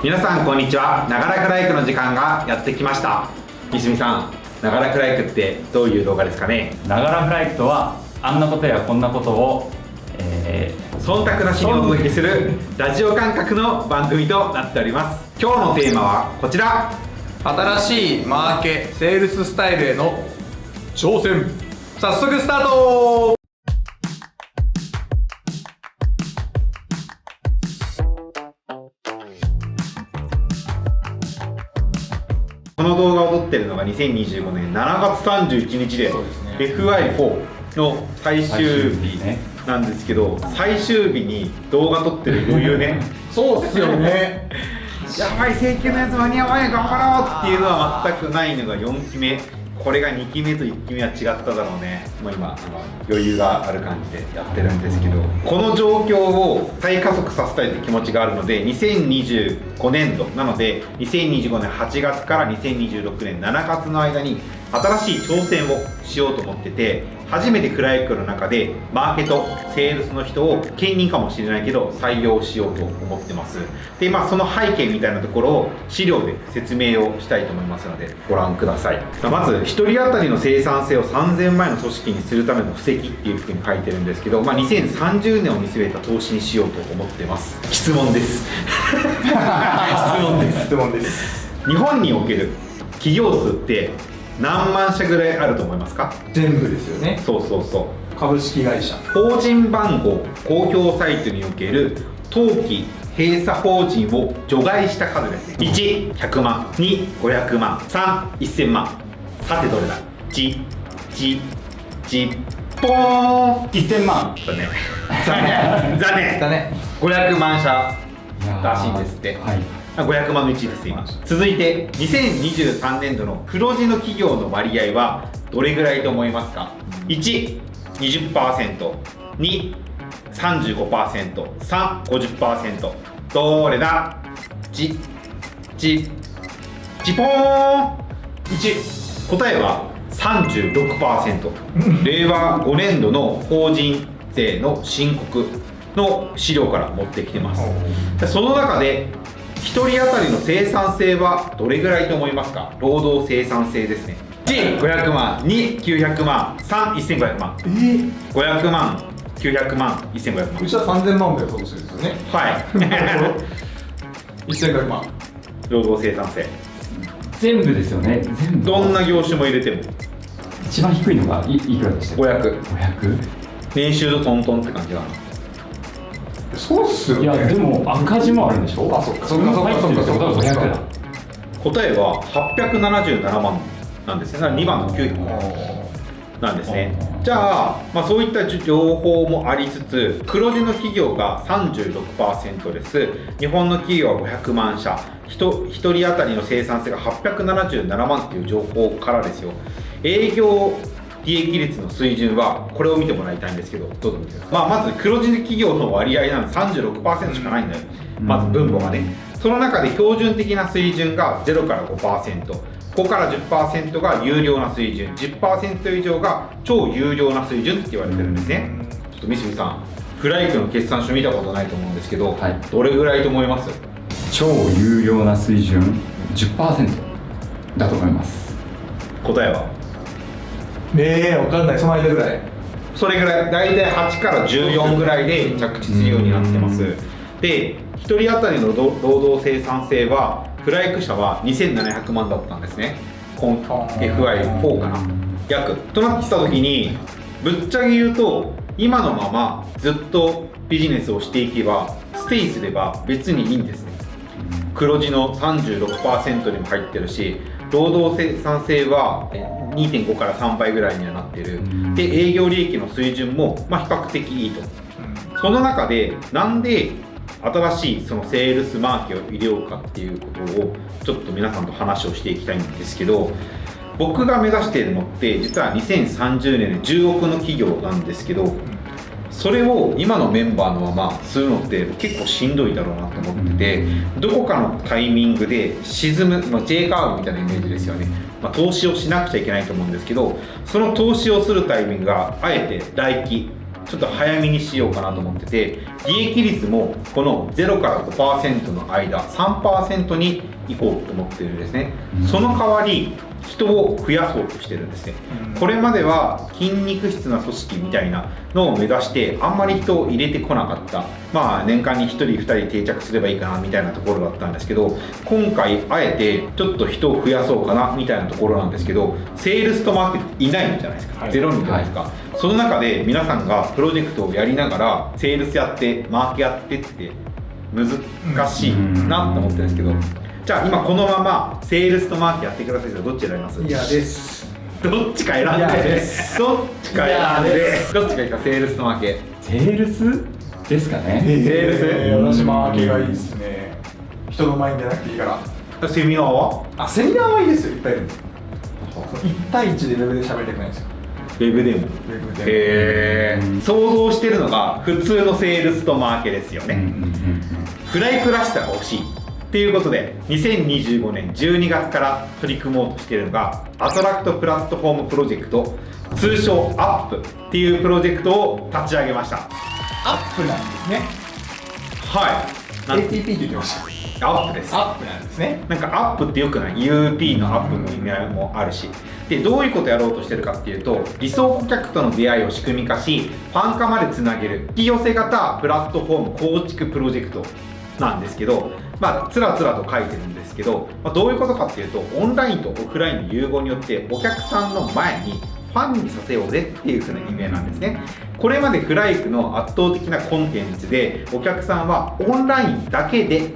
皆さんこんにちは。ながらくライクの時間がやってきました。いすみさん、ながらくライクってどういう動画ですかね。ながらフライクとはあんなことやこんなことを、忖度なしにお届けするラジオ感覚の番組となっております。今日のテーマはこちら。新しいマーケセールススタイルへの挑戦。早速スタート。この動画を撮ってるのが2025年7月31日で、FI4 の最終日なんですけど、最終日に動画撮ってる余裕ね。そうっすよね。やばい、請求のやつ間に合わない、頑張ろうっていうのは全くないのが4期目。これが2期目と1期目は違っただろうね。もう今余裕がある感じでやってるんですけど、この状況を再加速させたいという気持ちがあるので、2025年度なので2025年8月から2026年7月の間に新しい挑戦をしようと思ってて、初めてクライクの中でマーケトセールスの人を兼任かもしれないけど採用しようと思ってます。で、その背景みたいなところを資料で説明をしたいと思いますのでご覧ください。まず1人当たりの生産性を3000万円の組織にするための布石っていうふうに書いてるんですけど、2030年を見据えた投資にしようと思ってます。質問です質問です。日本における企業数って何万社ぐらいあると思いますか？全部ですよね。そう株式会社。法人番号公表サイトにおける登記閉鎖法人を除外した数です。1、100万。2、500万。3、1000万。さてどれだ？ポーン。1000万残念500万社らしいんですって。はい、500万の1です今。続いて2023年度の黒字の企業の割合はどれぐらいと思いますか？ 1、20%。 2、35%。3、50%。どれだ？ポーン。1。答えは36%。令和5年度の法人税の申告の資料から持ってきてます。その中で1人当たりの生産性はどれぐらいと思いますか？労働生産性ですね。1、500万。2、900万。3、1500万。500万、900万、1500万。うちは3000万で予想してるんですよね。はい1500万。労働生産性全部ですよね。全部どんな業種も入れても一番低いのがいくらでしたっけ？ 500。 500？ 年収とトントンって感じかな。そうっすよね。いやでも赤字もあるんでしょ？あ、そっか500だ。答えは877万なんですね。だから2番の9なんですね。じゃあ、そういった情報もありつつ、黒字の企業が 36% です。日本の企業は500万社、1人当たりの生産性が877万っていう情報からですよ。営業利益率の水準はこれを見てもらいたいんですけど、どうぞ見てください。まず黒字企業の割合なんで 36% しかないんだよ。まず分母がね。その中で標準的な水準が0から 5%、5から 10% が有料な水準、10% 以上が超有料な水準って言われてるんですね。ちょっと三角さん、フライクの決算書見たことないと思うんですけど、はい、どれぐらいと思います？超有料な水準 10% だと思います。答えは？わかんない。その間ぐらい。それぐらい、大体8から14ぐらいで着地するようになってます。で、1人当たりの労働生産性はフライク社は2700万だったんですね。FI4 かな、約となってきた時に、ぶっちゃけ言うと今のままずっとビジネスをしていけばステイすれば別にいいんですね。黒字の 36% にも入ってるし、労働生産性は 2.5 から3倍ぐらいにはなってる。で、営業利益の水準も比較的いいと。その中でなんで新しいそのセールスマーケを入れようかっていうことをちょっと皆さんと話をしていきたいんですけど、僕が目指しているのって実は2030年で10億の企業なんですけど、それを今のメンバーのままするのって結構しんどいだろうなと思ってて、どこかのタイミングで沈む、J カーブみたいなイメージですよね。投資をしなくちゃいけないと思うんですけど、その投資をするタイミングがあえて来期ちょっと早めにしようかなと思ってて、利益率もこの0から 5% の間 3% に行こうと思ってるんですね。その代わり人を増やそうとしてるんですね。これまでは筋肉質な組織みたいなのを目指してあんまり人を入れてこなかった、まあ年間に1人2人定着すればいいかなみたいなところだったんですけど、今回あえてちょっと人を増やそうかなみたいなところなんですけど、セールスとマーケットいないんじゃないですか、0人じゃないですか、その中で皆さんがプロジェクトをやりながらセールスやってマーケやってって難しいなと思ってるんですけど、じゃあ今このままセールスとマーケやってください。どっち選びます？嫌です。どっちか選んで、嫌ですどっちか選んで、どっちがいいか、セールスとマーケ。セールスですかね。セールス私マーケがいいですね。人の前に出なくていいから。セミナーは？セミナーはいいですよ、いっぱいいるんで。1対1でウェブで喋りたくないんですよ。ウェブでも。ウェブで想像してるのが普通のセールスとマーケですよね。フライクらしさが欲しいっていうことで、2025年12月から取り組もうとしているのがアトラクトプラットフォームプロジェクト、通称アップっていうプロジェクトを立ち上げました。アップなんですね。はい。ATP って言ってました。アップです。アップなんですね。なんかアップってよくない？ UP のアップの意味合いもあるし。で、どういうことをやろうとしてるかっていうと、理想顧客との出会いを仕組み化し、ファン化までつなげる引き寄せ型プラットフォーム構築プロジェクトなんですけど、つらつらと書いてるんですけど、どういうことかっていうと、オンラインとオフラインの融合によってお客さんの前にファンにさせようぜっていう風な意味なんですね。これまでフライクの圧倒的なコンテンツでお客さんはオンラインだけで、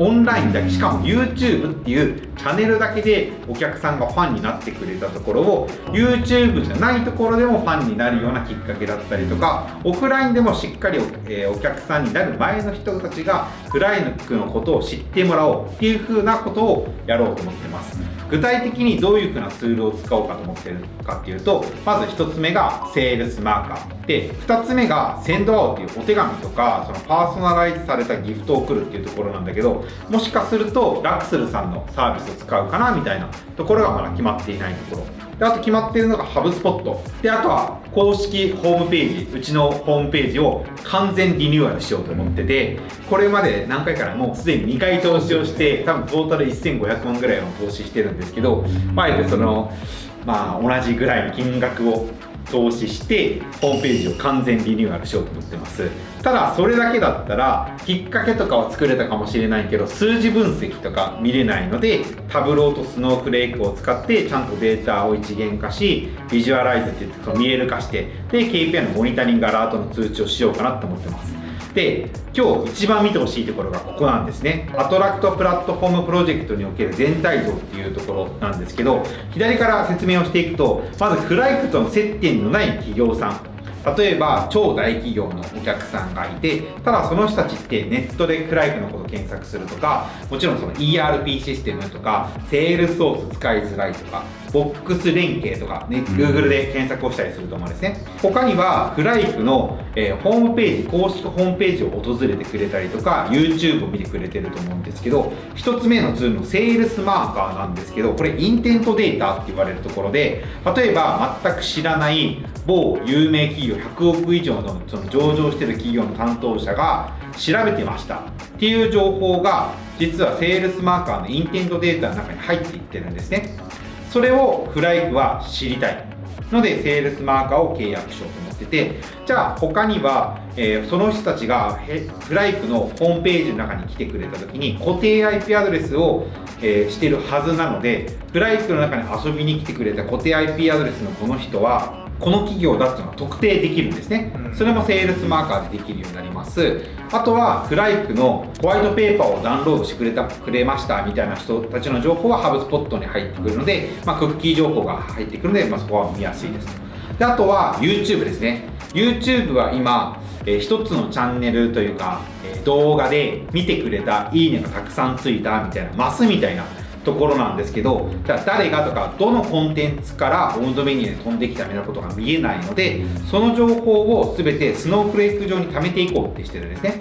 オンラインだけ、しかも YouTube っていうチャンネルだけでお客さんがファンになってくれたところを YouTube じゃないところでもファンになるようなきっかけだったりとか、オフラインでもしっかりお客さんになる前の人たちがフライクのことを知ってもらおうっていう風なことをやろうと思ってます。具体的にどういう風なツールを使おうかと思ってるかっていうと、まず1つ目がセールスマーカーで、2つ目がセンドアウトっていうお手紙とかそのパーソナライズされたギフトを送るっていうところなんだけど、もしかするとラクスルさんのサービスを使うかなみたいなところがまだ決まっていないところで、あと決まっているのがハブスポットで、あとは公式ホームページ、うちのホームページを完全リニューアルしようと思ってて、これまで何回かもうすでに2回投資をして、多分トータル1500万ぐらいの投資してるんですけど、あえてその同じぐらいの金額を投資してホームページを完全リニューアルしようと思ってます。ただそれだけだったらきっかけとかは作れたかもしれないけど、数字分析とか見れないので、タブローとスノーフレークを使ってちゃんとデータを一元化し、ビジュアライズって言って見える化して、で KPI のモニタリングアラートの通知をしようかなと思ってます。で、今日一番見てほしいところがここなんですね。アトラクトプラットフォームプロジェクトにおける全体像っていうところなんですけど、左から説明をしていくと、まずフライクとの接点のない企業さん、例えば超大企業のお客さんがいて、ただその人たちってネットでフライクのことを検索するとか、もちろんその ERP システムとかセールスソース使いづらいとか、ボックス連携とか、ね、Google で検索をしたりすると思うんですね。他にはフライクの、ホームページ、公式ホームページを訪れてくれたりとか YouTube を見てくれてると思うんですけど、1つ目のツールのセールスマーカーなんですけど、これインテントデータって言われるところで、例えば全く知らない某有名企業100億以上のその上場してる企業の担当者が調べてましたっていう情報が、実はセールスマーカーのインテントデータの中に入っていってるんですね。それをフライクは知りたいので、セールスマーカーを契約しようと思ってて、じゃあ他には、その人たちがフライクのホームページの中に来てくれた時に固定 IP アドレスを、してるはずなので、フライクの中に遊びに来てくれた固定 IP アドレスのこの人はこの企業だっていうのが特定できるんですね。それもセールスマーカーでできるようになります。あとはフライクのホワイトペーパーをダウンロードしてくれましたみたいな人たちの情報はハブスポットに入ってくるので、クッキー情報が入ってくるので、そこは見やすいです。で、あとは YouTube ですね。YouTube は今、一つのチャンネルというか、動画で見てくれたいいねがたくさんついたみたいなマスみたいなところなんですけど、じゃあ誰がとかどのコンテンツからオウンドメニューで飛んできたみたいなことが見えないので、その情報を全てスノーフレーク上に貯めていこうってしてるんですね。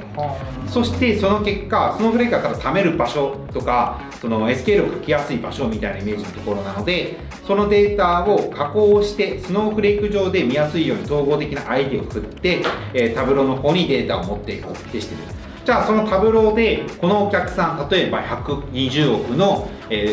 そしてその結果スノーフレークがただ貯める場所とかその SQL を書きやすい場所みたいなイメージのところなので、そのデータを加工してスノーフレーク上で見やすいように統合的な ID を振って、タブローの方にデータを持っていこうってしてる。じゃあそのタブローでこのお客さん、例えば120億の、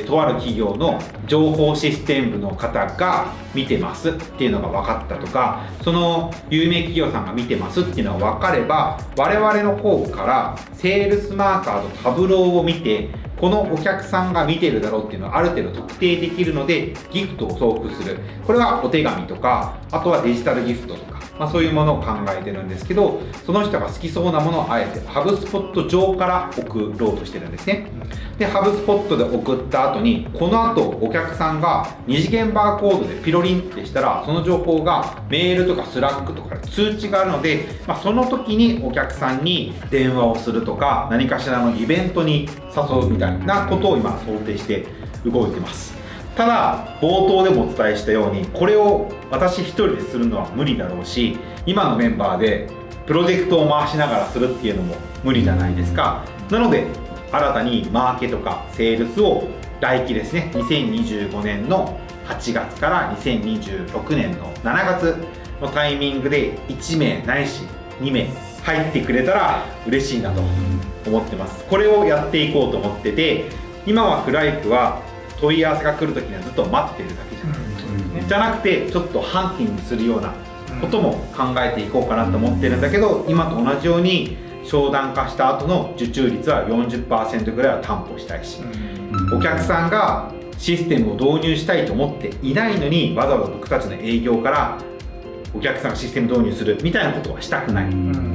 とある企業の情報システム部の方が見てますっていうのが分かったとか、その有名企業さんが見てますっていうのが分かれば、我々の方からセールスマーカーとタブローを見てこのお客さんが見てるだろうっていうのをある程度特定できるのでギフトを送付する。これはお手紙とか、あとはデジタルギフトとか、そういうものを考えてるんですけど、その人が好きそうなものをあえてハブスポット上から送ろうとしてるんですね。でハブスポットで送った後に、この後お客さんが二次元バーコードでピロリンってしたら、その情報がメールとかスラックとかで通知があるので、その時にお客さんに電話をするとか何かしらのイベントに誘うみたいなことを今想定して動いてます。ただ冒頭でもお伝えしたように、これを私一人でするのは無理だろうし、今のメンバーでプロジェクトを回しながらするっていうのも無理じゃないですか。なので新たにマーケとかセールスを来期ですね、2025年の8月から2026年の7月のタイミングで1名ないし2名入ってくれたら嬉しいなと思ってます。これをやっていこうと思ってて、今はフライクは問い合わせが来るときにはずっと待ってるだけじゃない、じゃなくてちょっとハンティングするようなことも考えていこうかなと思ってるんだけど、今と同じように商談化した後の受注率は 40% ぐらいは担保したいし、お客さんがシステムを導入したいと思っていないのにわざわざ僕たちの営業からお客さんがシステム導入するみたいなことはしたくない。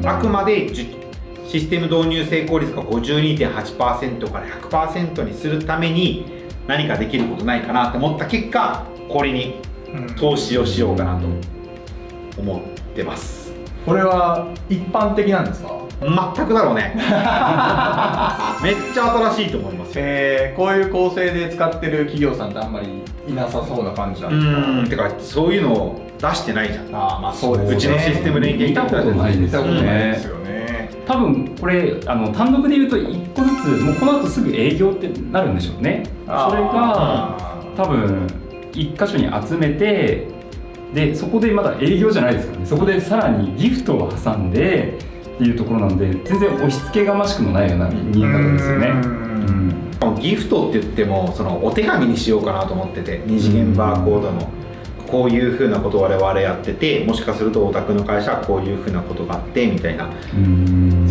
あくまでシステム導入成功率が 52.8% から 100% にするために何かできることないかなと思った結果、これに投資をしようかなと思ってます。これは一般的なんですか？全くだろうね。めっちゃ新しいと思いますよ。こういう構成で使ってる企業さんってあんまりいなさそうな感じなんですか？てかそういうのを出してないじゃん。そうですね。うちのシステム連携見たことないですよね。多分これ単独で言うと1個ずつもうこの後すぐ営業ってなるんでしょうね。それが多分1箇所に集めて、でそこでまだ営業じゃないですからね。そこでさらにギフトを挟んでっていうところなので、全然押し付けがましくもないような見え方ですよね。ギフトって言ってもそのお手紙にしようかなと思ってて、二次元バーコードのこういうふうなことを我々やってて、もしかするとお宅の会社はこういうふうなことがあってみたいな、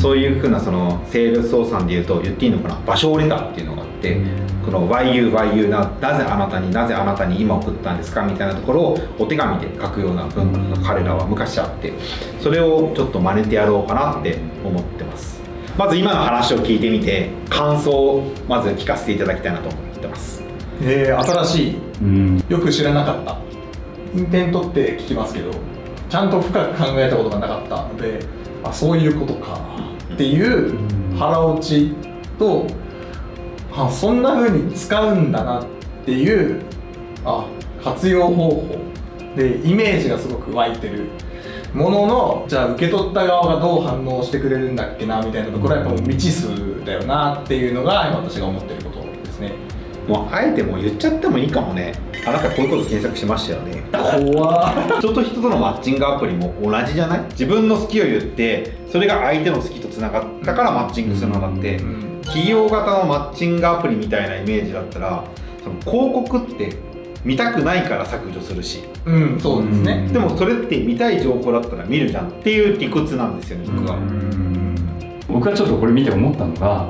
そういうふうなそのセールス操作で言うと言っていいのかな、場所レターっていうのがあって、この YU なぜあなたに今送ったんですかみたいなところをお手紙で書くような文化が彼らは昔あって、それをちょっと真似てやろうかなって思ってます。まず今の話を聞いてみて感想をまず聞かせていただきたいなと思ってます。新しい、よく知らなかった。インテントって聞きますけど、ちゃんと深く考えたことがなかったので、そういうことかっていう腹落ちと、そんな風に使うんだなっていう活用方法でイメージがすごく湧いてるものの、じゃあ受け取った側がどう反応してくれるんだっけなみたいなところはやっぱ未知数だよなっていうのが今私が思ってることですね。もうあえてもう言っちゃってもいいかもね。あなたこういうこと検索しましたよね。怖人と人とのマッチングアプリも同じじゃない？自分の好きを言ってそれが相手の好きとつながったからマッチングするのだって、企業型のマッチングアプリみたいなイメージだったら、その広告って見たくないから削除するし、そうですね。でもそれって見たい情報だったら見るじゃんっていう理屈なんですよね、僕は。僕はちょっとこれ見て思ったのが、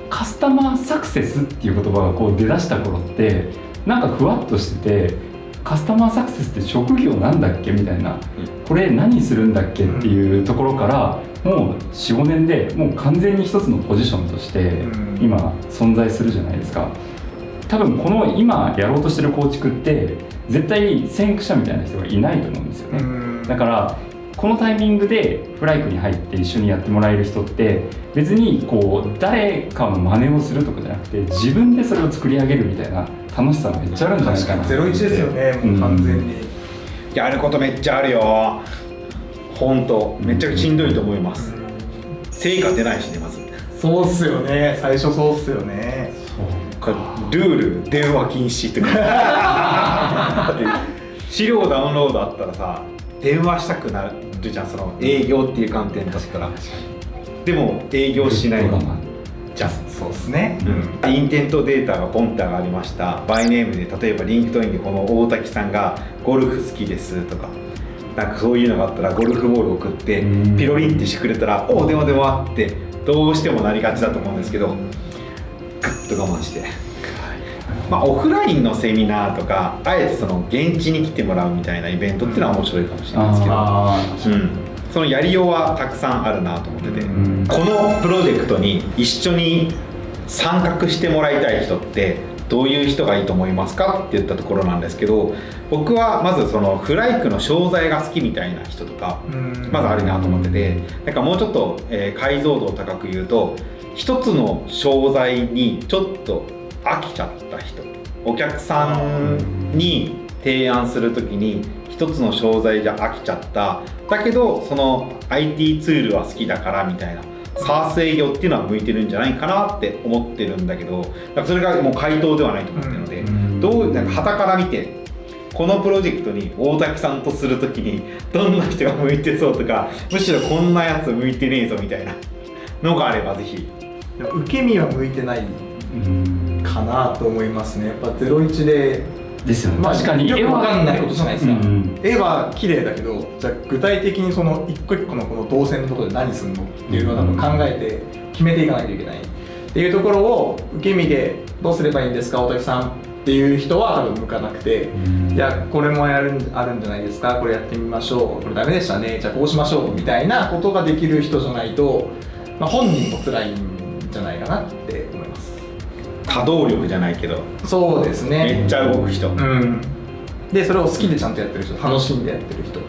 カスタマーサクセスっていう言葉がこう出だした頃ってなんかふわっとしてて、カスタマーサクセスって職業なんだっけみたいな、これ何するんだっけっていうところからもう 4,5 年でもう完全に一つのポジションとして今存在するじゃないですか。多分この今やろうとしてる構築って絶対先駆者みたいな人がいないと思うんですよね。だからこのタイミングでフライクに入って一緒にやってもらえる人って別にこう誰かの真似をするとかじゃなくて自分でそれを作り上げるみたいな楽しさがめっちゃあるんじゃないかな。01ですよね、もう完全に、やることめっちゃあるよ。本当めっちゃしんどいと思います。成果出ないしね、まず。そうっすよね、最初そうっすよね。ルール電話禁止とかだって資料ダウンロードあったらさ電話したくなるじゃん、その営業っていう観点だったら。でも営業しないままじゃん。そうっすね、インテントデータがポンって上がりました。バイネームで例えばリンクトインでこの大滝さんがゴルフ好きですとかなんかそういうのがあったらゴルフボール送ってピロリンってしてくれたらおお電話電話ってどうしてもなりがちだと思うんですけど、グッと我慢して、オフラインのセミナーとかあえてその現地に来てもらうみたいなイベントっていうのは面白いかもしれないですけど、そのやりようはたくさんあるなと思ってて、このプロジェクトに一緒に参画してもらいたい人ってどういう人がいいと思いますかって言ったところなんですけど、僕はまずそのフライクの商材が好きみたいな人とかまずあるなと思ってて、なんかもうちょっと、解像度を高く言うと一つの商材にちょっと飽きちゃった人、お客さんに提案するときに一つの商材じゃ飽きちゃった、だけどその IT ツールは好きだからみたいなSaaS 営業っていうのは向いてるんじゃないかなって思ってるんだけど、それがもう回答ではないと思ってるので、どうなんか傍から見てこのプロジェクトに大滝さんとするときにどんな人が向いてそうとか、むしろこんなやつ向いてねえぞみたいなのがあればぜひ。受け身は向いてないかなと思いますね。やっぱ01ですよね。確かによくわかんないことじゃないですか。絵は綺麗だけど、じゃあ具体的にその一個一個のこの動線のところで何するのっていうのを多分考えて決めていかないといけないっていうところを受け身でどうすればいいんですか大滝さんっていう人は多分向かなくて、いやこれもあるんじゃないですか、これやってみましょう、これダメでしたね、じゃあこうしましょうみたいなことができる人じゃないと、本人も辛いんじゃないかなって思います。多動力じゃないけど、そうですね、めっちゃ動く人、でそれを好きでちゃんとやってる人、楽しんでやってる人、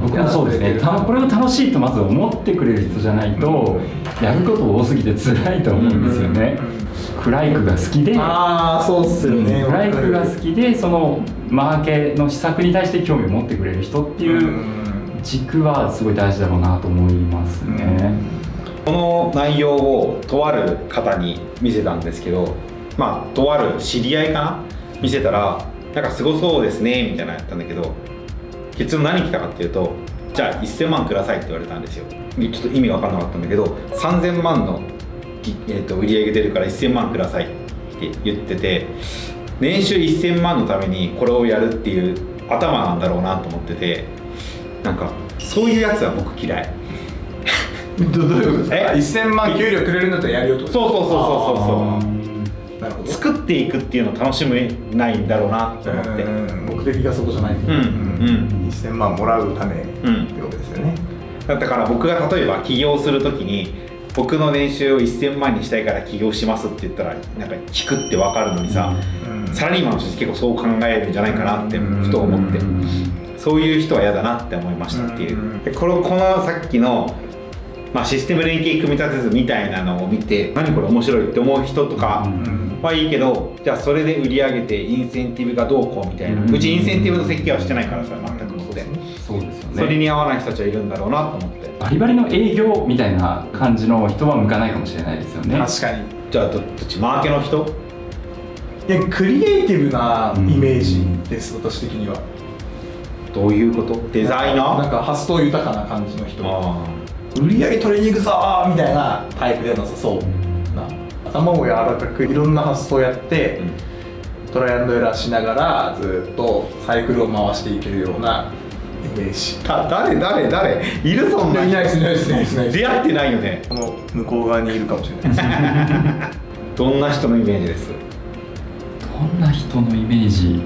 僕もそうですね。これが楽しいとまず思ってくれる人じゃないと、やること多すぎて辛いと思うんですよね。フライクが好きで、そうっすよね、フライクが好きでそのマーケの施策に対して興味を持ってくれる人っていう軸はすごい大事だろうなと思いますね。この内容をとある方に見せたんですけど、とある知り合いかな見せたら、なんかすごそうですねみたいなのやったんだけど、結論何来たかっていうと、じゃあ1000万くださいって言われたんですよ。ちょっと意味わかんなかったんだけど、3000万の、売り上げ出るから1000万くださいって言ってて、年収1000万のためにこれをやるっていう頭なんだろうなと思ってて、なんかそういうやつは僕嫌い。どういうことですか？1000万給料くれるんだったらやるよと。そうなるほど。作っていくっていうのを楽しめないんだろうなと思って、目的がそこじゃない。1000万もらうためってことですよね。だから僕が例えば起業するときに、僕の年収を1000万にしたいから起業しますって言ったら、なんか聞くって分かるのにさ、サラリーマンの人って結構そう考えるんじゃないかなってふと思って、そういう人は嫌だなって思いましたっていう。でこのさっきのシステム連携組み立て図みたいなのを見て、何これ面白いって思う人とかはいいけど、じゃあそれで売り上げてインセンティブがどうこうみたいな、うちインセンティブの設計はしてないからさ、全くもって、そうですよね。それに合わない人たちはいるんだろうなと思って、バリバリの営業みたいな感じの人は向かないかもしれないですよね。確かに。じゃあどっち、マーケの人？いや、クリエイティブなイメージです、私的には。どういうこと？デザイナー？なんか発想豊かな感じの人、売り上げ取りに行くぞーみたいなタイプではなさそうな、頭を柔らかくいろんな発想をやって、トライアンドエラーしながらずっとサイクルを回していけるようなイメージ。誰いる？そんな人？いないです。出会ってないよね。この向こう側にいるかもしれないですどんな人のイメージです？どんな人のイメージ？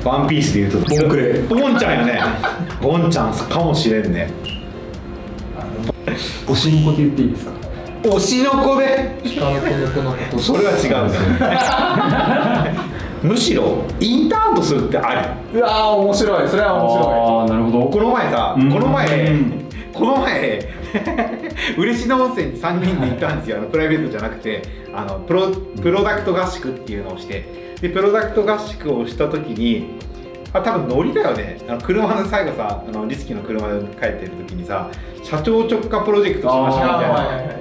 ワンピースで言うとボンクレボンちゃんよね。ボンちゃんかもしれんね。推しの子で言っていいですか？推しの子で？下の子の子のこと。それは違うんですよむしろインターンとするってあり。うわー面白い、それは面白ああなるほど。この前さ、うんこの前嬉野温泉に3人で行ったんですよ。プライベートじゃなくてプロダクト合宿っていうのをして、でプロダクト合宿をした時に多分ノリだよね。車で最後さリスキの車で帰ってる時にさ、社長直下プロジェクトしましい。たみたいな、はいはいはいはい。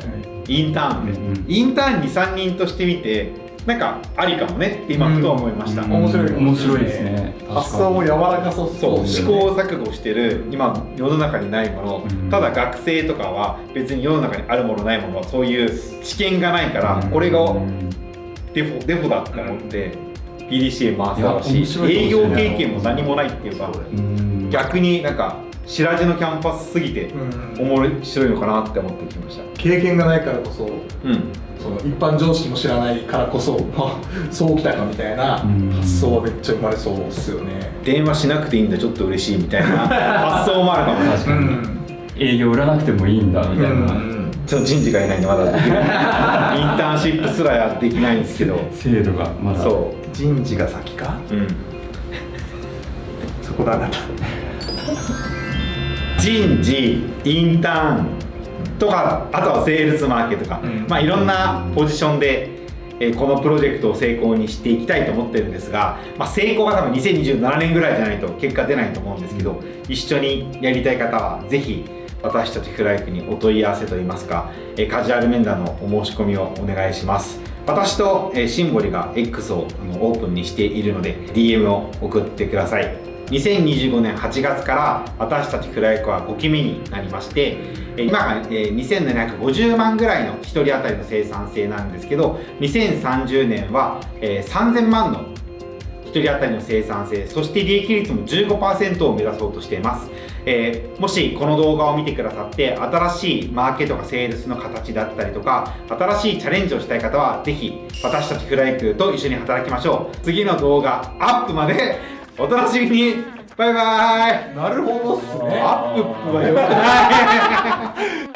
インターンで、うんインターンに3人としてみてなんかありかもねって今ふと思いました。うん面白い面白いですね。発想も柔らかそうそう試ですよね。行錯誤してる今世の中にないもの、うんただ学生とかは別に世の中にあるものないものはそういう知見がないから、これがデフォだって思って PDCA 回すし、いや面白い営業かもしれない経験も何もないっていうか、うん逆になんか白地のキャンパスすぎてうん面白いのかなって思ってきました。経験がないからこそ、うんその一般常識も知らないからこそ、まあ、そうきたかみたいなうん発想はめっちゃ生まれそうですよね。電話しなくていいんだちょっと嬉しいみたいな発想もあるかもね。確かに営業売らなくてもいいんだみたいな、ちょっと人事がいないんでまだできないインターンシップすらやできないんですけど制度がまだそ人事が先か、う、うん、そこだあなた。人事インターンとかあとはセールスマーケとか、まあいろんなポジションでこのプロジェクトを成功にしていきたいと思ってるんですが、まあ、成功が多分2027年ぐらいじゃないと結果出ないと思うんですけど、一緒にやりたい方はぜひ私たちフライクにお問い合わせといいますかカジュアル面談のお申し込みをお願いします。私とシンボリが X をオープンにしているので DM を送ってください。2025年8月から私たちフライクは5期目になりまして、今が2750万ぐらいの1人当たりの生産性なんですけど、2030年は3000万の1人当たりの生産性、そして利益率も 15% を目指そうとしています。もしこの動画を見てくださって新しいマーケットかセールスの形だったりとか新しいチャレンジをしたい方はぜひ私たちフライクと一緒に働きましょう。次の動画アップまでお楽しみに。バイバイ。なるほどっすね。アップはよくない。